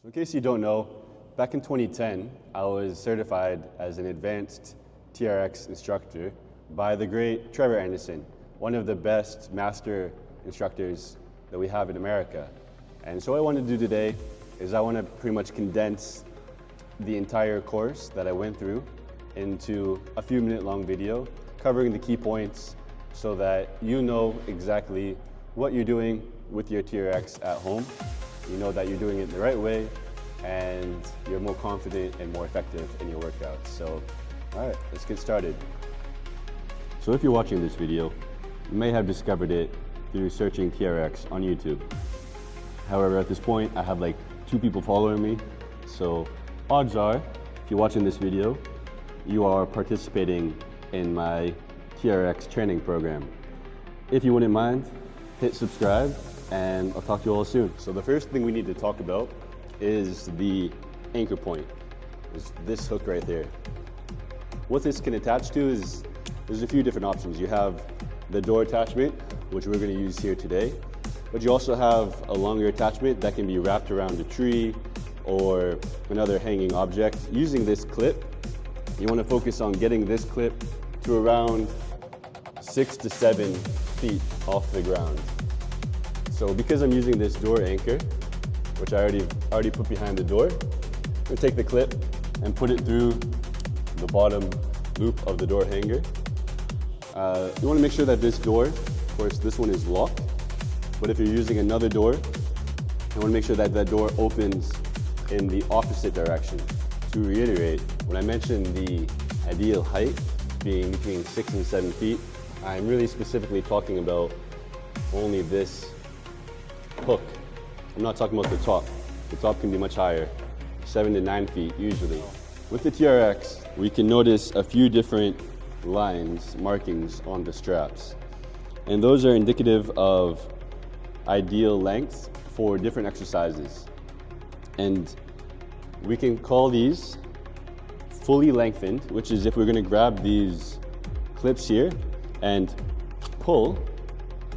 So in case you don't know, back in 2010, I was certified as an advanced TRX instructor by the great Trevor Anderson, one of the best master instructors that we have in America. And so what I want to do today is I want to pretty much condense the entire course that I went through into a few minute long video covering the key points so that you know exactly what you're doing with your TRX at home. You know that you're doing it the right way and you're more confident and more effective in your workouts. So, all right, let's get started. So if you're watching this video, you may have discovered it through searching TRX on YouTube. However, at this point, I have like 2 people following me. So odds are, if you're watching this video, you are participating in my TRX training program. If you wouldn't mind, hit subscribe and I'll talk to you all soon. So the first thing we need to talk about is the anchor point. It's this hook right there. What this can attach to is, there's a few different options. You have the door attachment, which we're going to use here today, but you also have a longer attachment that can be wrapped around a tree or another hanging object. Using this clip, you want to focus on getting this clip to around 6 to 7 feet off the ground. So because I'm using this door anchor, which I already put behind the door, I'm going to take the clip and put it through the bottom loop of the door hanger. You want to make sure that this door, of course this one is locked, but if you're using another door, you want to make sure that that door opens in the opposite direction. To reiterate, when I mentioned the ideal height being between 6 and 7 feet, I'm really specifically talking about only this hook. I'm not talking about the top. The top can be much higher, 7 to 9 feet usually. With the TRX, we can notice a few different lines, markings on the straps. And those are indicative of ideal lengths for different exercises. And we can call these fully lengthened, which is if we're gonna grab these clips here and pull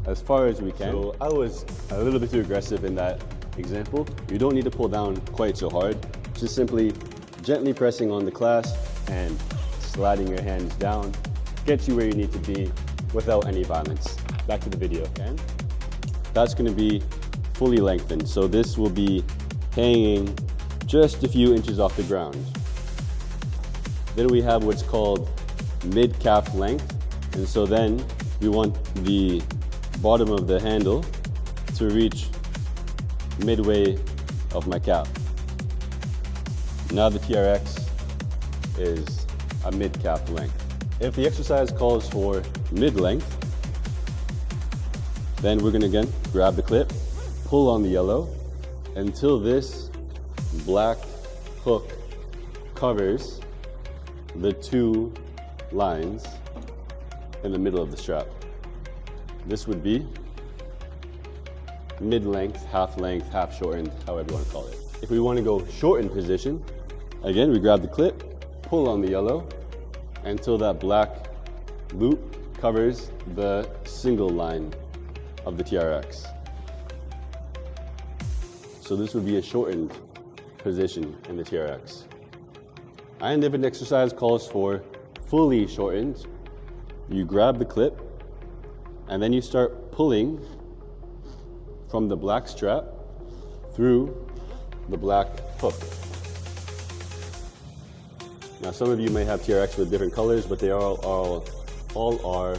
as far as we can. So I was a little bit too aggressive in that example. You don't need to pull down quite so hard. Just simply gently pressing on the clasp and sliding your hands down gets you where you need to be without any violence. Back to the video, okay? That's gonna be fully lengthened. So this will be hanging just a few inches off the ground. Then we have what's called mid-calf length. And so then we want the bottom of the handle to reach midway of my calf. Now the TRX is a mid-calf length. If the exercise calls for mid-length, then we're gonna again grab the clip, pull on the yellow until this black hook covers the 2 lines in the middle of the strap. This would be mid-length, half shortened, however you want to call it. If we want to go shortened position, again, we grab the clip, pull on the yellow until that black loop covers the single line of the TRX. So this would be a shortened position in the TRX. And if an exercise calls for fully shortened, you grab the clip and then you start pulling from the black strap through the black hook. Now some of you may have TRX with different colors, but they all are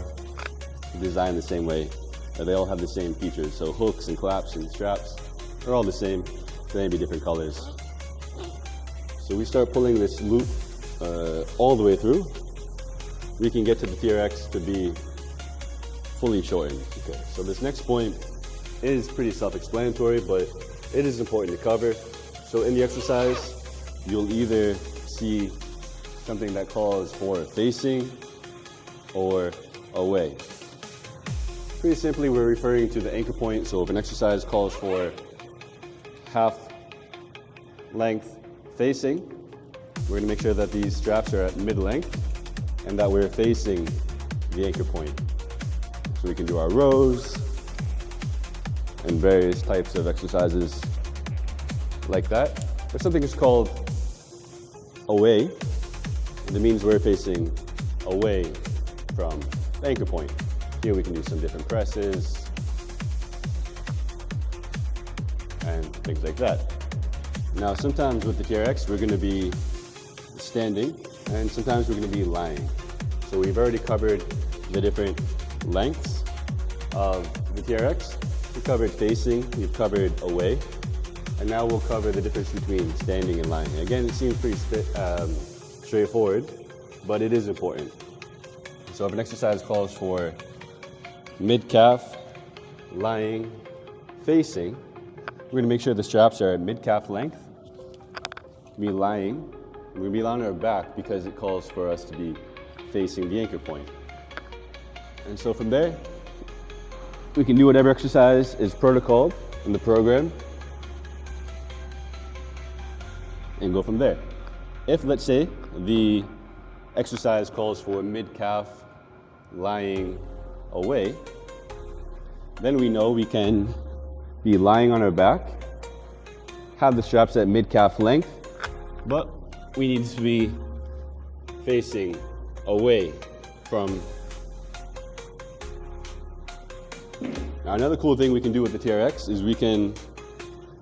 designed the same way. They all have the same features. So hooks and claps and straps are all the same. They may be different colors. So we start pulling this loop all the way through. We can get to the TRX to be fully shortened. Okay, so this next point is pretty self-explanatory, but it is important to cover. So in the exercise, you'll either see something that calls for facing or away. Pretty simply, we're referring to the anchor point. So if an exercise calls for half length facing, we're gonna make sure that these straps are at mid-length and that we're facing the anchor point. So we can do our rows and various types of exercises like that. Or something is called away, and it means we're facing away from the anchor point. Here we can do some different presses and things like that. Now sometimes with the TRX we're going to be standing and sometimes we're going to be lying. So we've already covered the different lengths of the TRX. We've covered facing, we've covered away, and now we'll cover the difference between standing and lying. Again, it seems pretty straightforward, but it is important. So if an exercise calls for mid-calf, lying, facing, we're going to make sure the straps are at mid-calf length. We're going to be lying on our back because it calls for us to be facing the anchor point. And so from there, we can do whatever exercise is protocoled in the program and go from there. If, let's say, the exercise calls for mid-calf, lying, away, then we know we can be lying on our back, have the straps at mid-calf length, but we need to be facing away from. Now another cool thing we can do with the TRX is we can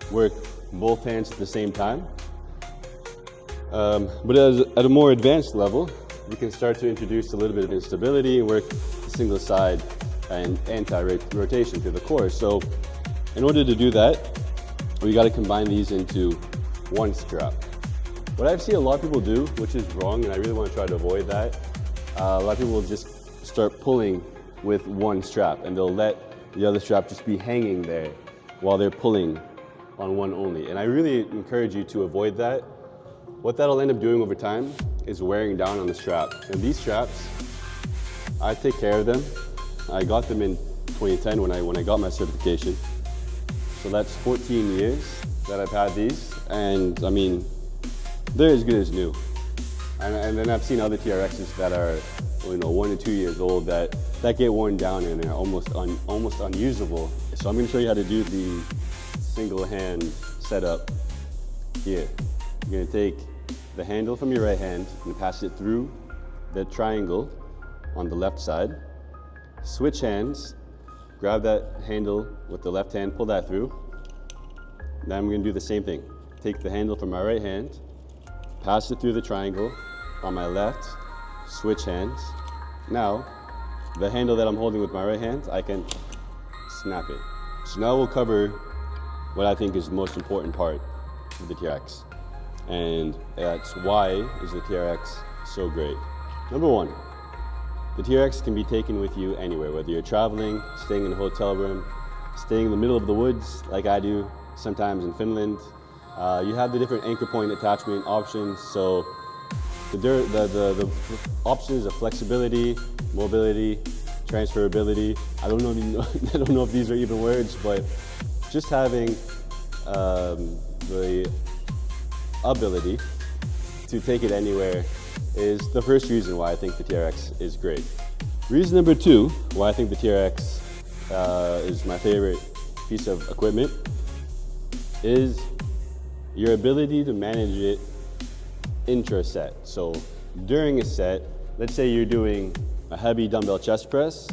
work both hands at the same time. But at a more advanced level, we can start to introduce a little bit of instability and work single side and anti-rotation through the core. So in order to do that, we got to combine these into one strap. What I've seen a lot of people do, which is wrong, and I really want to try to avoid that, a lot of people will just start pulling with one strap and they'll let the other strap just be hanging there while they're pulling on one only. And I really encourage you to avoid that. What that'll end up doing over time is wearing down on the strap. And these straps, I take care of them. I got them in 2010 when I got my certification. So that's 14 years that I've had these, and I mean, they're as good as new. And then I've seen other TRXs that are, 1 to 2 years old that get worn down and are almost unusable. So I'm going to show you how to do the single hand setup here. You're going to take the handle from your right hand and pass it through the triangle on the left side. Switch hands, grab that handle with the left hand, pull that through. Now I'm going to do the same thing. Take the handle from my right hand, pass it through the triangle on my left, switch hands. Now, the handle that I'm holding with my right hand, I can snap it. So now we'll cover what I think is the most important part of the TRX. And that's why is the TRX so great. Number one, the TRX can be taken with you anywhere, whether you're traveling, staying in a hotel room, staying in the middle of the woods like I do sometimes in Finland. You have the different anchor point attachment options, so the options of flexibility, mobility, transferability. I don't know if these are even words, but just having the ability to take it anywhere is the first reason why I think the TRX is great. Reason number two why I think the TRX is my favorite piece of equipment is your ability to manage it intra-set. So during a set, let's say you're doing a heavy dumbbell chest press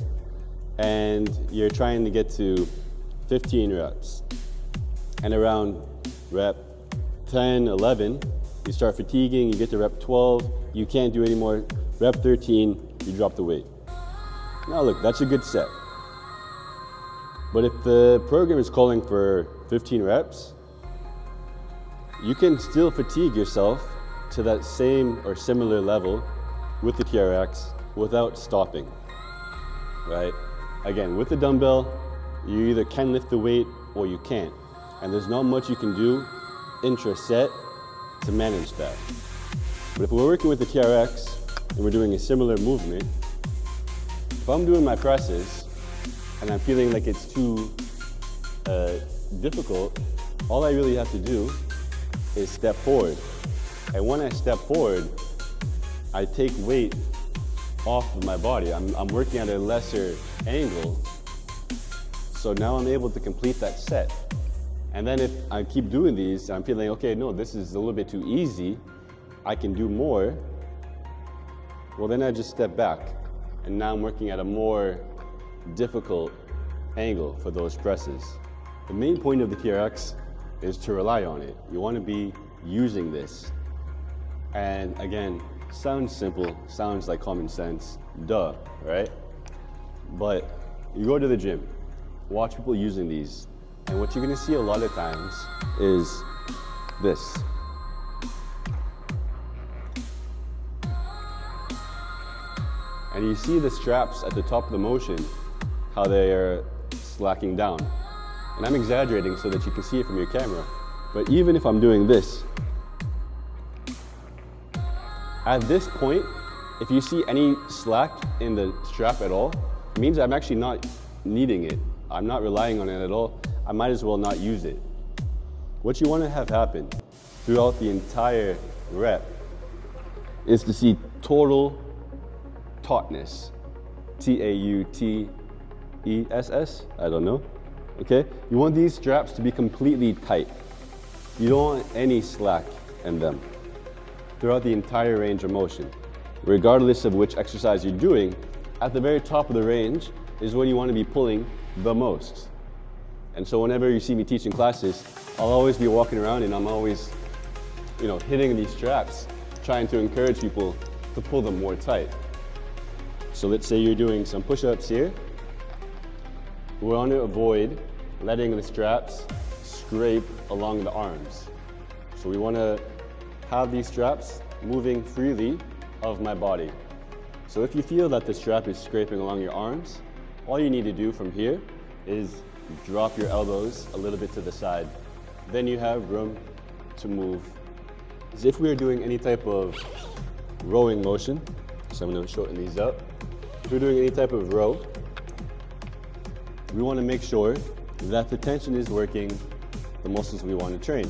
and you're trying to get to 15 reps. And around rep 10, 11, you start fatiguing, you get to rep 12, you can't do any more. Rep 13, you drop the weight. Now look, that's a good set. But if the program is calling for 15 reps, you can still fatigue yourself to that same or similar level with the TRX without stopping, right? Again, with the dumbbell, you either can lift the weight or you can't. And there's not much you can do intra-set to manage that. But if we're working with the TRX and we're doing a similar movement, if I'm doing my presses and I'm feeling like it's too difficult, all I really have to do is step forward. And when I step forward, I take weight off of my body. I'm working at a lesser angle, so now I'm able to complete that set. And then if I keep doing these, I'm feeling, okay, no, this is a little bit too easy, I can do more, well then I just step back. And now I'm working at a more difficult angle for those presses. The main point of the TRX is to rely on it. You want to be using this. And again, sounds simple, sounds like common sense, duh, right? But you go to the gym, watch people using these, and what you're gonna see a lot of times is this. And you see the straps at the top of the motion, how they are slacking down. And I'm exaggerating so that you can see it from your camera. But even if I'm doing this, at this point, if you see any slack in the strap at all, it means I'm actually not needing it. I'm not relying on it at all. I might as well not use it. What you want to have happen throughout the entire rep is to see total tautness. T-A-U-T-E-S-S, I don't know, okay? You want these straps to be completely tight. You don't want any slack in them throughout the entire range of motion. Regardless of which exercise you're doing, at the very top of the range is when you want to be pulling the most. And so whenever you see me teaching classes, I'll always be walking around and I'm always, hitting these straps, trying to encourage people to pull them more tight. So let's say you're doing some push-ups here. We want to avoid letting the straps scrape along the arms. So we want to have these straps moving freely of my body. So if you feel that the strap is scraping along your arms, all you need to do from here is drop your elbows a little bit to the side. Then you have room to move. As if we are doing any type of rowing motion, so I'm going to shorten these up. If we're doing any type of row, we want to make sure that the tension is working the muscles we want to train,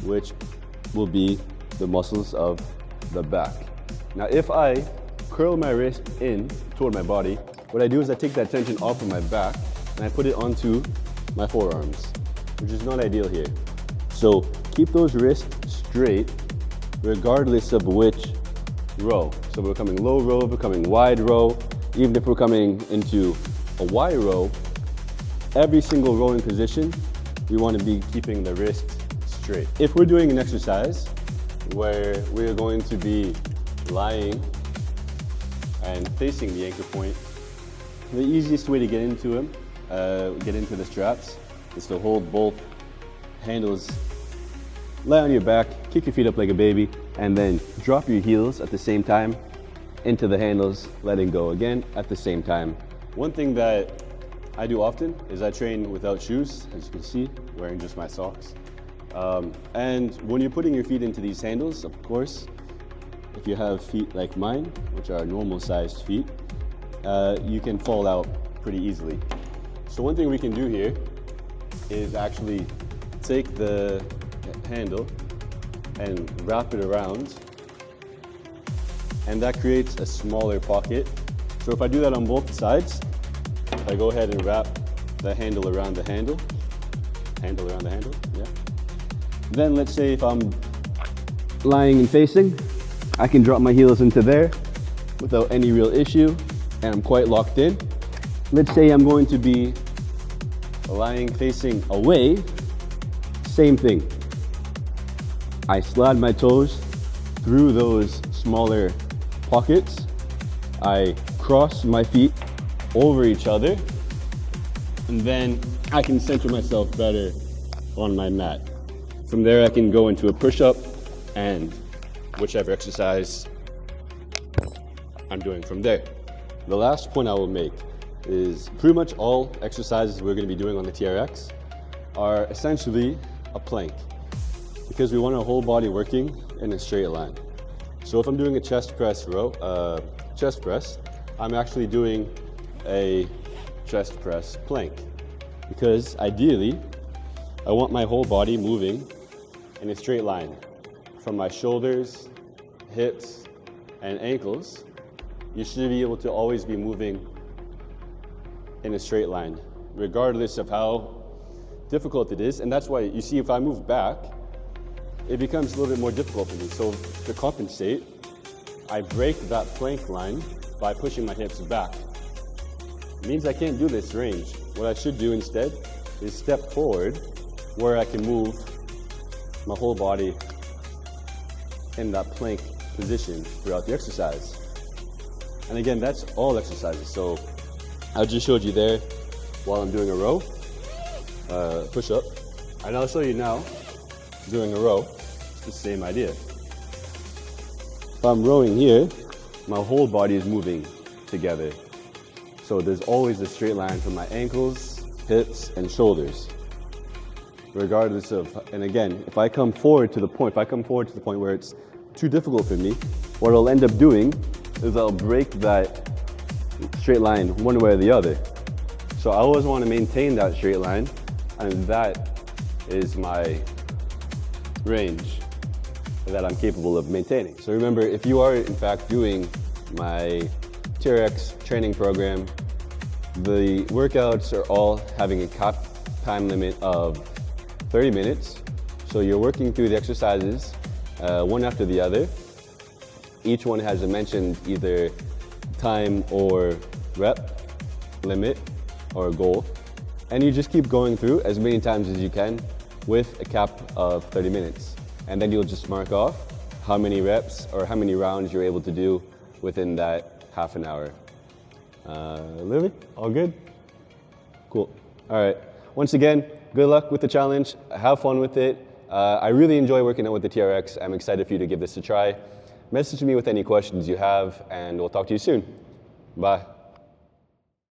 which will be the muscles of the back. Now, if I curl my wrist in toward my body, what I do is I take that tension off of my back and I put it onto my forearms, which is not ideal here. So keep those wrists straight regardless of which row. So we're coming low row, we're coming wide row. Even if we're coming into a Y row, every single rowing position, we want to be keeping the wrist straight. If we're doing an exercise where we're going to be lying and facing the anchor point, the easiest way to get into them, get into the straps, is to hold both handles, lie on your back, kick your feet up like a baby, and then drop your heels at the same time into the handles, letting go again at the same time. One thing that I do often is I train without shoes, as you can see, wearing just my socks. And when you're putting your feet into these handles, of course, if you have feet like mine, which are normal sized feet, you can fall out pretty easily. So one thing we can do here is actually take the handle and wrap it around, and that creates a smaller pocket. So if I do that on both sides, I go ahead and wrap the handle around the handle around the handle, yeah. Then let's say if I'm lying and facing, I can drop my heels into there without any real issue, and I'm quite locked in. Let's say I'm going to be lying facing away, same thing. I slide my toes through those smaller pockets. I cross my feet over each other, and then I can center myself better on my mat. From there, I can go into a push-up and whichever exercise I'm doing from there. The last point I will make is pretty much all exercises we're going to be doing on the TRX are essentially a plank, because we want our whole body working in a straight line. So if I'm doing a chest press chest press, I'm actually doing a chest press plank, because ideally I want my whole body moving in a straight line from my shoulders, hips, and ankles. You should be able to always be moving in a straight line, regardless of how difficult it is, and that's why you see if I move back, it becomes a little bit more difficult for me. So to compensate, I break that plank line by pushing my hips back. It means I can't do this range. What I should do instead is step forward where I can move my whole body in that plank position throughout the exercise. And again, that's all exercises. So I just showed you there while I'm doing a row, push up. And I'll show you now doing a row. It's the same idea. If I'm rowing here, my whole body is moving together. So there's always a straight line from my ankles, hips, and shoulders. Regardless of, and again, if I come forward to the point where it's too difficult for me, what I'll end up doing is I'll break that straight line one way or the other. So I always want to maintain that straight line, and that is my range that I'm capable of maintaining. So remember, if you are in fact doing my TRX training program, the workouts are all having a cap time limit of 30 minutes. So you're working through the exercises one after the other. Each one has a mentioned either time or rep limit or goal. And you just keep going through as many times as you can with a cap of 30 minutes. And then you'll just mark off how many reps or how many rounds you're able to do within that half an hour. Lily, all good? Cool. All right. Once again, good luck with the challenge. Have fun with it. I really enjoy working out with the TRX. I'm excited for you to give this a try. Message me with any questions you have, and we'll talk to you soon. Bye.